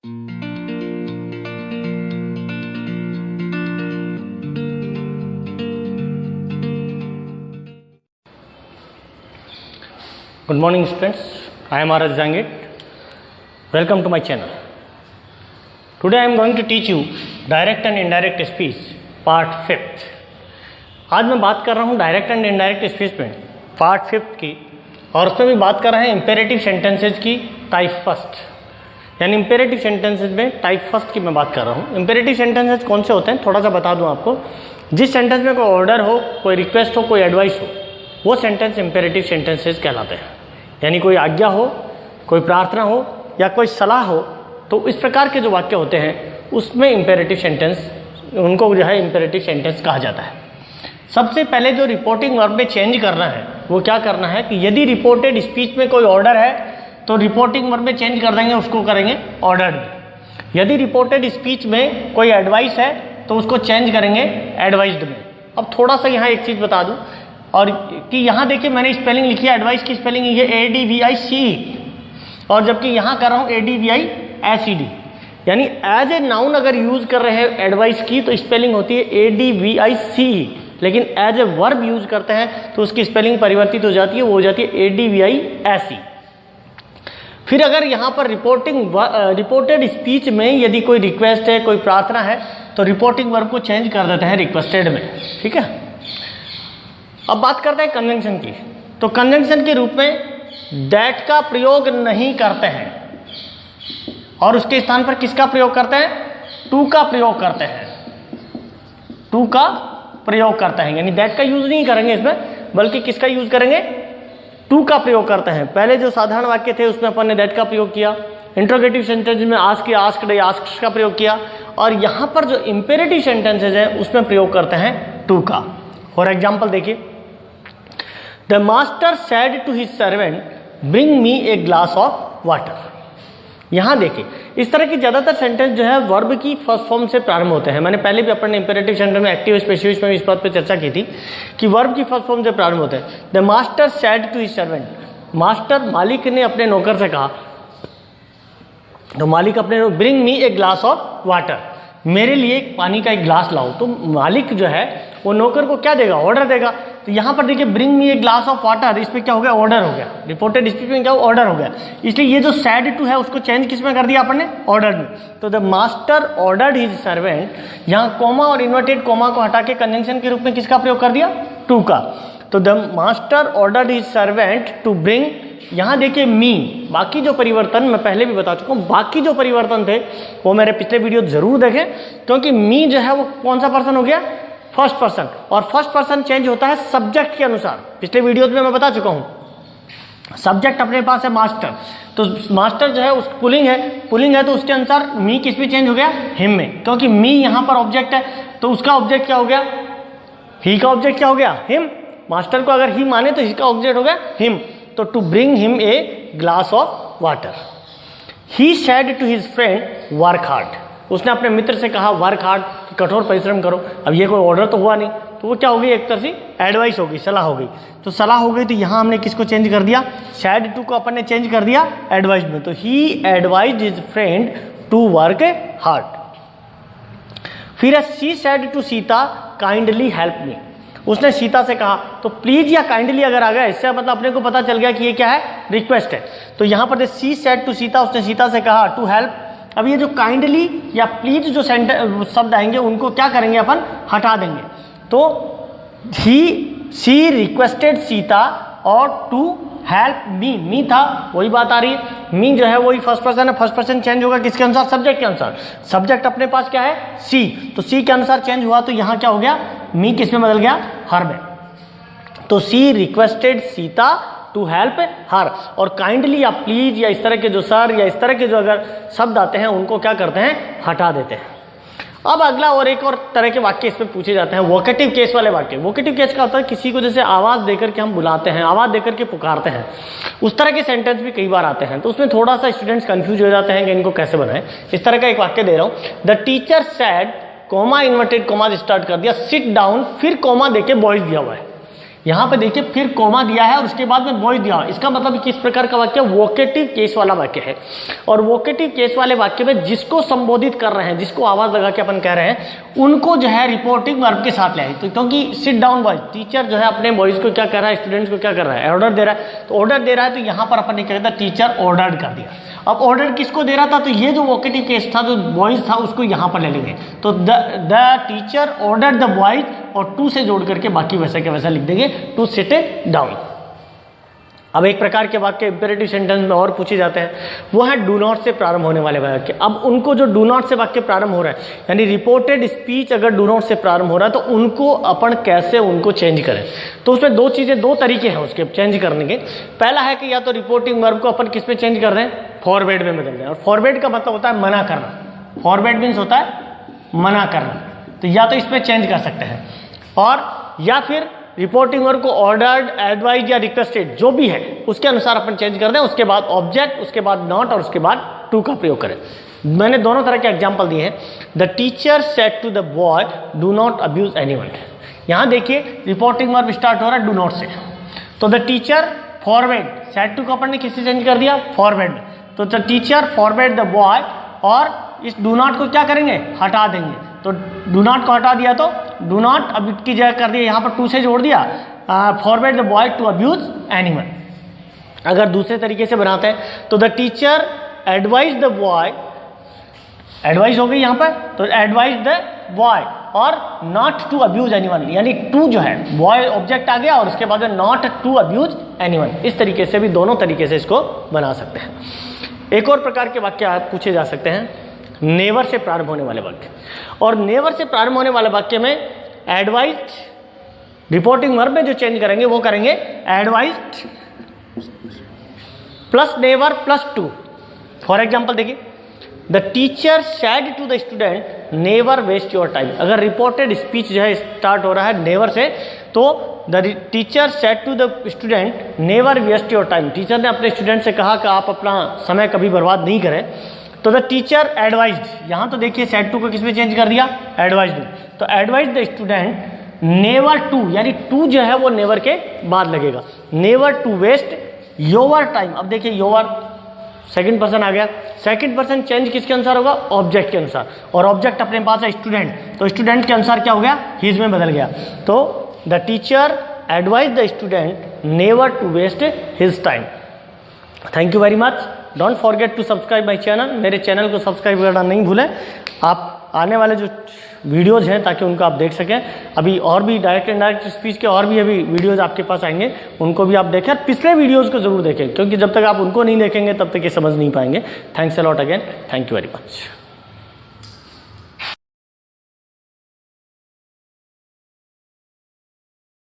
Good morning students, I am R.S. Jangit. Welcome to my channel. Today I am going to teach you direct and indirect speech part 5th. आज मैं बात कर रहा हूँ direct and indirect speech में part 5th की, और उसमें भी बात कर रहे हैं इम्पेरेटिव सेंटेंसेज की टाइप फर्स्ट, यानी इम्पेरेटिव सेंटेंसेज में टाइप फर्स्ट की मैं बात कर रहा हूँ। इम्पेरेटिव सेंटेंसेज कौन से होते हैं थोड़ा सा बता दूँ आपको। जिस सेंटेंस में कोई ऑर्डर हो, कोई रिक्वेस्ट हो, कोई एडवाइस हो, वो सेंटेंस इम्पेरेटिव सेंटेंसेज कहलाते हैं। यानी कोई आज्ञा हो, कोई प्रार्थना हो या कोई सलाह हो, तो इस प्रकार के जो वाक्य होते हैं उसमें इम्पेरेटिव सेंटेंस, उनको जो है इम्पेरेटिव सेंटेंस कहा जाता है। सबसे पहले जो रिपोर्टिंग वर्ब में चेंज करना है वो क्या करना है कि यदि रिपोर्टेड स्पीच में कोई ऑर्डर है तो रिपोर्टिंग वर्ब में चेंज कर देंगे, उसको करेंगे ऑर्डर्ड में। यदि रिपोर्टेड स्पीच में कोई एडवाइस है तो उसको चेंज करेंगे एडवाइज्ड में। अब थोड़ा सा यहाँ एक चीज़ बता दूँ, और कि यहाँ देखिए मैंने स्पेलिंग लिखी है, एडवाइस की स्पेलिंग ये ADVICE, और जबकि यहाँ कर रहा हूँ ADVICED। यानी एज ए नाउन अगर यूज कर रहे हैं एडवाइस की तो स्पेलिंग होती है ADVICE, लेकिन एज ए वर्ब यूज करते हैं तो उसकी स्पेलिंग परिवर्तित हो जाती है, वो हो जाती है ADVICE। फिर अगर यहाँ पर रिपोर्टेड स्पीच में यदि कोई रिक्वेस्ट है, कोई प्रार्थना है, तो रिपोर्टिंग वर्ब को चेंज कर देते हैं रिक्वेस्टेड में। ठीक है, अब बात करते हैं कंजंक्शन की। तो कंजंक्शन के रूप में दैट का प्रयोग नहीं करते हैं, और उसके स्थान पर किसका प्रयोग करते हैं? टू का प्रयोग करते हैं। टू का प्रयोग करते हैं, यानी दैट का यूज नहीं करेंगे इसमें, बल्कि किसका यूज करेंगे? टू का प्रयोग करते हैं। पहले जो साधारण वाक्य थे उसमें अपन ने दैट का प्रयोग किया, इंट्रोगेटिव सेंटेंस में आस्क या आस्क्ड या आस्क्स का प्रयोग किया, और यहाँ पर जो इंपेरेटिव सेंटेंसेज है उसमें प्रयोग करते हैं टू का। फॉर एग्जाम्पल देखिए, the master said to his servant bring me a glass of water. यहाँ देखिए इस तरह की ज्यादातर सेंटेंस जो है वर्ब की फर्स्ट फॉर्म से प्रारंभ होते हैं। मैंने पहले भी अपने इंपेरेटिव सेंटेंस में एक्टिव स्पेसिफिक में इस बात पे चर्चा की थी कि वर्ब की फर्स्ट फॉर्म से प्रारंभ होते हैं। The master said to his servant, master मालिक ने अपने नौकर से कहा, तो मालिक अपने bring me a glass of water, मेरे लिए पानी का एक ग्लास लाओ। तो मालिक जो है वो नौकर को क्या देगा? ऑर्डर देगा। तो यहाँ पर देखिए bring me a glass of water, इस पे क्या हो गया? ऑर्डर हो गया। रिपोर्टेड स्पीच में क्या हो? ऑर्डर हो गया। इसलिए ये जो सैड टू है उसको चेंज किस में कर दिया अपन ने? ऑर्डर में। तो the master ordered his servant, यहाँ कोमा और इन्वर्टेड कोमा को हटा के कंजंक्शन के रूप में किसका प्रयोग कर दिया? टू का। तो the master ordered his servant to bring, यहाँ देखिए मी, बाकी जो परिवर्तन मैं पहले भी बता चुका हूँ, बाकी जो परिवर्तन थे वो मेरे पिछले वीडियो जरूर देखें, क्योंकि मी जो है वो कौन सा पर्सन हो गया? फर्स्ट पर्सन, और फर्स्ट पर्सन चेंज होता है सब्जेक्ट के अनुसार। पिछले वीडियोज में मैं बता चुका हूँ सब्जेक्ट अपने पास है मास्टर, तो मास्टर जो है उस पुलिंग है तो उसके अनुसार मी किस में चेंज हो गया? हिम में, क्योंकि मी यहाँ पर ऑब्जेक्ट है तो उसका ऑब्जेक्ट क्या हो गया? ही का ऑब्जेक्ट क्या हो गया? हिम। मास्टर को अगर ही माने तो इसका ऑब्जेक्ट हो गया हिम। तो to bring him a glass of water. He said to his friend work hard, उसने अपने मित्र से कहा वर्क हार्ड, कठोर परिश्रम करो। अब ये कोई ऑर्डर तो हुआ नहीं, तो वो क्या हो गई? एक तरह से एडवाइस होगी, सलाह हो गई। तो सलाह हो गई तो यहाँ हमने किसको चेंज कर दिया? सेड टू को अपन ने चेंज कर दिया एडवाइज में। तो he advised his friend to work hard. फिर she said to Sita kindly help me, उसने सीता से कहा, तो प्लीज या काइंडली अगर आ गया इससे मतलब अपने को पता चल गया कि ये क्या है? रिक्वेस्ट है। तो यहाँ पर शी सेड टू सीता, उसने सीता से कहा टू हेल्प। अब ये जो काइंडली या प्लीज जो शब्द आएंगे उनको क्या करेंगे? अपन हटा देंगे। तो शी रिक्वेस्टेड सीता और टू हेल्प मी, मी था वही बात आ रही है, मी जो है वही फर्स्ट पर्सन है, फर्स्ट पर्सन चेंज होगा किसके अनुसार? सब्जेक्ट के अनुसार। सब्जेक्ट अपने पास क्या है? सी, तो सी के अनुसार चेंज हुआ, तो यहाँ क्या हो गया? मी किस में बदल गया? हर में। तो she requested Sita to help her, और काइंडली या प्लीज या इस तरह के जो सर या इस तरह के जो अगर शब्द आते हैं उनको क्या करते हैं? हटा देते हैं। अब अगला और एक और तरह के वाक्य इसमें पूछे जाते हैं, वोकेटिव केस वाले वाक्य। वोकेटिव केस का होता है किसी को जैसे आवाज देकर के हम बुलाते हैं, आवाज देकर के पुकारते हैं, उस तरह के सेंटेंस भी कई बार आते हैं। तो उसमें थोड़ा सा स्टूडेंट्स कंफ्यूज हो जाते हैं कि इनको कैसे बनाएं। इस तरह का एक वाक्य दे रहा हूं, the teacher said, coma inverted coma start कर दिया, सिट डाउन, फिर कोमा देके बॉयज दिया हुआ है। यहाँ पे देखिए फिर कोमा दिया है और उसके बाद में बॉयज दिया है। इसका मतलब किस प्रकार का वाक्य, वोकेटिव केस वाला वाक्य है। और वोकेटिव केस वाले वाक्य में जिसको संबोधित कर रहे हैं, जिसको आवाज लगा के अपन कह रहे हैं, उनको जो है रिपोर्टिंग वर्ब के साथ ले आए। तो क्योंकि सिट डाउन बॉयज, टीचर जो है अपने बॉयज को क्या कर रहा है, स्टूडेंट्स को क्या कर रहा है, ऑर्डर दे रहा है। तो ऑर्डर दे रहा है तो यहाँ पर अपन ने क्या कहता, टीचर ऑर्डर्ड कर दिया। अब ऑर्डर किसको दे रहा था, तो ये जो वोकेटिव केस था, जो बॉयज था, उसको यहाँ पर ले लेंगे। तो the teacher order the boys और टू से जोड़ करके बाकी वैसा के वैसा लिख देंगे, टू सिट डाउन। अब एक प्रकार के वाक्य इंपेरेटिव सेंटेंस में और पूछे जाते हैं, वो है डू नॉट से प्रारंभ होने वाले वाक्य। अब उनको जो डू नॉट से वाक्य प्रारंभ हो रहा है, यानी रिपोर्टेड स्पीच अगर डू नॉट से प्रारंभ हो रहा है, तो उनको अपन कैसे उनको चेंज करें। तो उसमें दो चीजें, दो तरीके हैं उसके चेंज करने के। पहला है कि या तो रिपोर्टिंग वर्ब को अपन किस में चेंज कर दें, फॉरवर्ड में बदल दें। और फॉरवर्ड का मतलब होता है मना करना, फॉरवर्ड मीन्स होता है मना करना। तो या तो इसमें चेंज कर सकते हैं, और या फिर रिपोर्टिंग वर्ब को ऑर्डर्ड, एडवाइज या रिक्वेस्टेड जो भी है उसके अनुसार अपन चेंज कर दें। उसके बाद ऑब्जेक्ट, उसके बाद नॉट और उसके बाद टू का प्रयोग करें। मैंने दोनों तरह के एग्जांपल दिए हैं। The teacher said to the boy do not abuse anyone. यहाँ देखिए रिपोर्टिंग वर्ब स्टार्ट हो रहा है डू नॉट से। तो the teacher forward, said to को अपन ने किससे चेंज कर दिया, फॉरवर्ड में। तो the teacher forward the boy, और इस डू नॉट को क्या करेंगे, हटा देंगे। तो डू नॉट को हटा दिया तो डू नॉट अब की जगह कर दिया, यहाँ पर टू से जोड़ दिया, forward the boy to abuse anyone. अगर दूसरे तरीके से बनाते हैं तो the teacher advise the boy, advise हो गई यहाँ पर, तो एडवाइज द बॉय और नॉट टू अब्यूज एनीवन, यानी टू जो है बॉय ऑब्जेक्ट आ गया और उसके बाद नॉट टू अब्यूज एनीवन। इस तरीके से भी, दोनों तरीके से इसको बना सकते हैं। एक और प्रकार के वाक्य पूछे जा सकते हैं, नेवर से प्रारंभ होने वाले वाक्य। और नेवर से प्रारंभ होने वाले वाक्य में एडवाइज रिपोर्टिंग वर्ब में जो चेंज करेंगे वो करेंगे advise plus never plus to. For example देखिए, the teacher said to the student never waste your time. अगर रिपोर्टेड स्पीच जो है स्टार्ट हो रहा है नेवर से, तो the teacher said to the student never waste your time. Teacher ने अपने स्टूडेंट से कहा कि आप अपना समय कभी बर्बाद नहीं करें। तो द टीचर एडवाइज, यहाँ तो देखिए सेड टू को किस में चेंज कर दिया, एडवाइज। तो advise the student never to, यानी टू जो है वो नेवर के बाद लगेगा, never to waste your time. अब देखिए योर सेकंड पर्सन आ गया, सेकंड पर्सन चेंज किसके अनुसार होगा, ऑब्जेक्ट के अनुसार। और ऑब्जेक्ट अपने पास है स्टूडेंट, तो स्टूडेंट के अनुसार क्या हो गया, हिज में बदल गया। तो the teacher advise the student never to waste his time. Thank you very much. Don't forget to subscribe my channel. मेरे चैनल को सब्सक्राइब करना नहीं भूलें। आप आने वाले जो वीडियोज़ हैं ताकि उनको आप देख सकें। अभी और भी डायरेक्ट इनडायरेक्ट स्पीच के और भी अभी वीडियोज़ आपके पास आएंगे, उनको भी आप देखें। और पिछले वीडियोज़ को ज़रूर देखें, क्योंकि जब तक आप उनको नहीं देखेंगे तब तक ये समझ नहीं पाएंगे। Thanks a lot again, thank you very much.